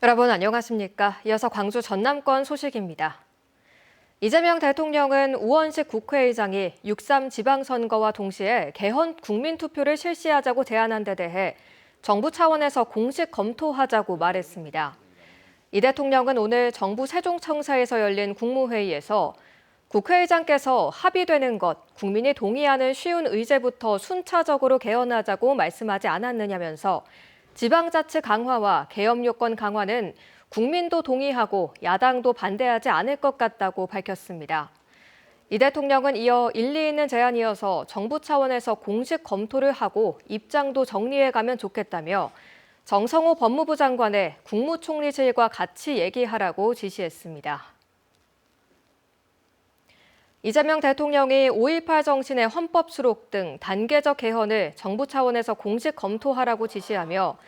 여러분 안녕하십니까? 이어서 광주 전남권 소식입니다. 이재명 대통령은 우원식 국회의장이 6.3 지방선거와 동시에 개헌 국민투표를 실시하자고 제안한 데 대해 정부 차원에서 공식 검토하자고 말했습니다. 이 대통령은 오늘 정부 세종청사에서 열린 국무회의에서 국회의장께서 합의되는 것, 국민이 동의하는 쉬운 의제부터 순차적으로 개헌하자고 말씀하지 않았느냐면서 지방자치 강화와 계엄 요건 강화는 국민도 동의하고 야당도 반대하지 않을 것 같다고 밝혔습니다. 이 대통령은 이어 일리 있는 제안이어서 정부 차원에서 공식 검토를 하고 입장도 정리해가면 좋겠다며 정성호 법무부 장관의 국무총리실과 같이 얘기하라고 지시했습니다. 이재명 대통령이 5.18 정신의 헌법 수록 등 단계적 개헌을 정부 차원에서 공식 검토하라고 지시하며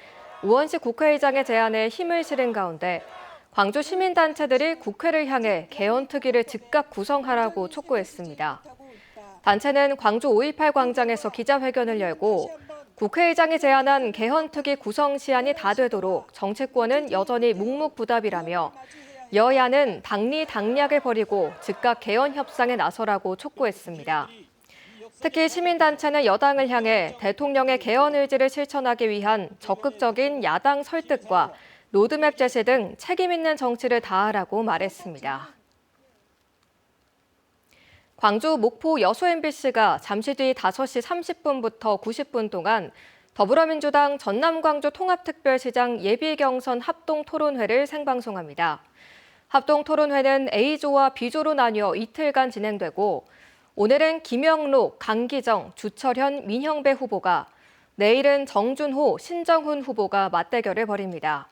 우원식 국회의장의 제안에 힘을 실은 가운데 광주 시민단체들이 국회를 향해 개헌특위를 즉각 구성하라고 촉구했습니다. 단체는 광주 5.18 광장에서 기자회견을 열고 국회의장이 제안한 개헌특위 구성 시한이 다 되도록 정치권은 여전히 묵묵부답이라며 여야는 당리당략을 버리고 즉각 개헌 협상에 나서라고 촉구했습니다. 특히 시민단체는 여당을 향해 대통령의 개헌 의지를 실천하기 위한 적극적인 야당 설득과 로드맵 제시 등 책임 있는 정치를 다하라고 말했습니다. 광주 목포 여수 MBC가 잠시 뒤 5시 30분부터 90분 동안 더불어민주당 전남광주 통합특별시장 예비경선 합동토론회를 생방송합니다. 합동토론회는 A조와 B조로 나뉘어 이틀간 진행되고 오늘은 김영록, 강기정, 주철현, 민형배 후보가, 내일은 정준호, 신정훈 후보가 맞대결을 벌입니다.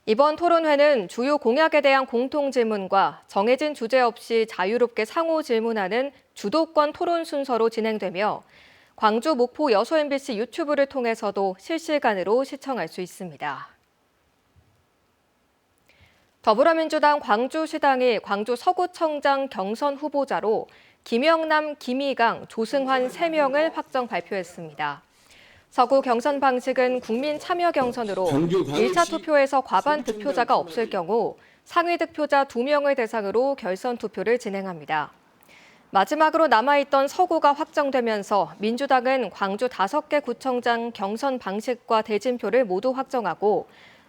이번 토론회는 주요 공약에 대한 공통질문과 정해진 주제 없이 자유롭게 상호 질문하는 주도권 토론 순서로 진행되며 광주, 목포, 여수 MBC 유튜브를 통해서도 실시간으로 시청할 수 있습니다. 더불어민주당 광주시당이 광주 서구청장 경선 후보자로 김영남, 김희강, 조승환 3명을 확정 발표했습니다. 서구 경선 방식은 국민 참여 경선으로 1차 투표에서 과반 득표자가 없을 경우 상위 득표자 2명을 대상으로 결선 투표를 진행합니다. 마지막으로 남아있던 서구가 확정되면서 민주당은 광주 5개 구청장 경선 방식과 대진표를 모두 확정하고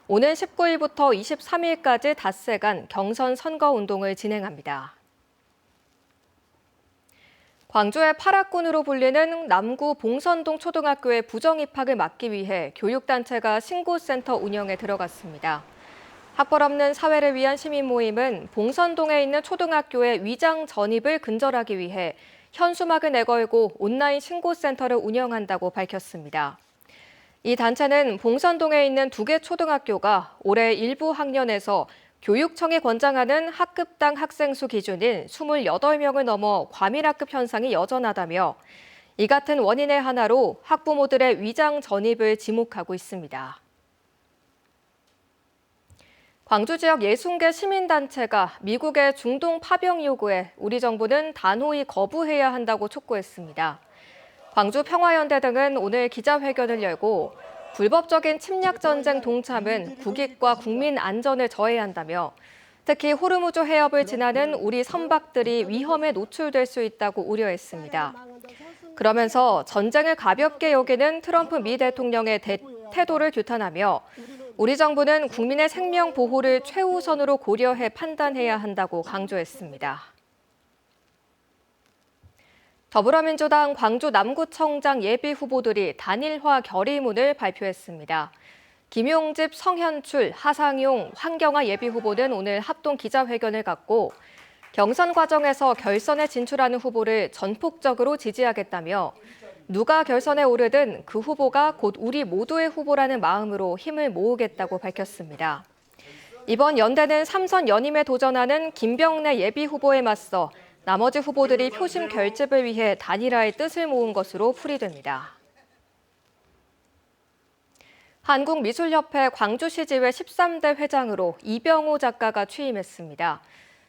오는 19일부터 23일까지 닷새간 경선 선거운동을 진행합니다. 광주의 파락군으로 불리는 남구 봉선동 초등학교의 부정입학을 막기 위해 교육단체가 신고센터 운영에 들어갔습니다. 학벌 없는 사회를 위한 시민 모임은 봉선동에 있는 초등학교의 위장 전입을 근절하기 위해 현수막을 내걸고 온라인 신고센터를 운영한다고 밝혔습니다. 이 단체는 봉선동에 있는 2개 초등학교가 올해 일부 학년에서 교육청이 권장하는 학급당 학생 수 기준인 28명을 넘어 과밀학급 현상이 여전하다며 이 같은 원인의 하나로 학부모들의 위장 전입을 지목하고 있습니다. 광주 지역 60개 시민단체가 미국의 중동 파병 요구에 우리 정부는 단호히 거부해야 한다고 촉구했습니다. 광주 평화연대 등은 오늘 기자회견을 열고 불법적인 침략전쟁 동참은 국익과 국민 안전을 저해야 한다며 특히 호르무즈 해협을 지나는 우리 선박들이 위험에 노출될 수 있다고 우려했습니다. 그러면서 전쟁을 가볍게 여기는 트럼프 미 대통령의 태도를 규탄하며 우리 정부는 국민의 생명 보호를 최우선으로 고려해 판단해야 한다고 강조했습니다. 더불어민주당 광주 남구청장 예비 후보들이 단일화 결의문을 발표했습니다. 김용집, 성현출, 하상용, 황경화 예비 후보는 오늘 합동 기자회견을 갖고 경선 과정에서 결선에 진출하는 후보를 전폭적으로 지지하겠다며 누가 결선에 오르든 그 후보가 곧 우리 모두의 후보라는 마음으로 힘을 모으겠다고 밝혔습니다. 이번 연대는 3선 연임에 도전하는 김병래 예비 후보에 맞서 나머지 후보들이 표심 결집을 위해 단일화의 뜻을 모은 것으로 풀이됩니다. 한국미술협회 광주시지회 13대 회장으로 이병호 작가가 취임했습니다.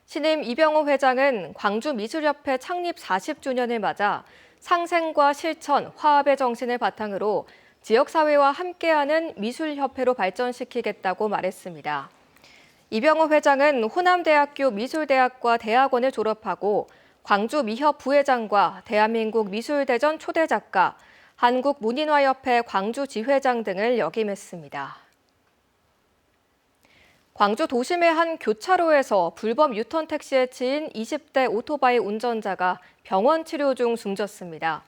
신임 이병호 회장은 광주미술협회 창립 40주년을 맞아 상생과 실천, 화합의 정신을 바탕으로 지역사회와 함께하는 미술협회로 발전시키겠다고 말했습니다. 이병호 회장은 호남대학교 미술대학과 대학원을 졸업하고 광주미협 부회장과 대한민국 미술대전 초대작가, 한국문인화협회 광주지회장 등을 역임했습니다. 광주 도심의 한 교차로에서 불법 유턴 택시에 치인 20대 오토바이 운전자가 병원 치료 중 숨졌습니다.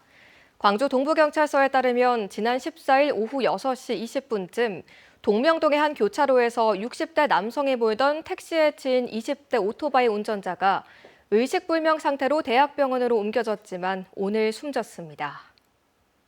광주 동부경찰서에 따르면 지난 14일 오후 6시 20분쯤 동명동의 한 교차로에서 60대 남성이 몰던 택시에 치인 20대 오토바이 운전자가 의식불명 상태로 대학병원으로 옮겨졌지만 오늘 숨졌습니다.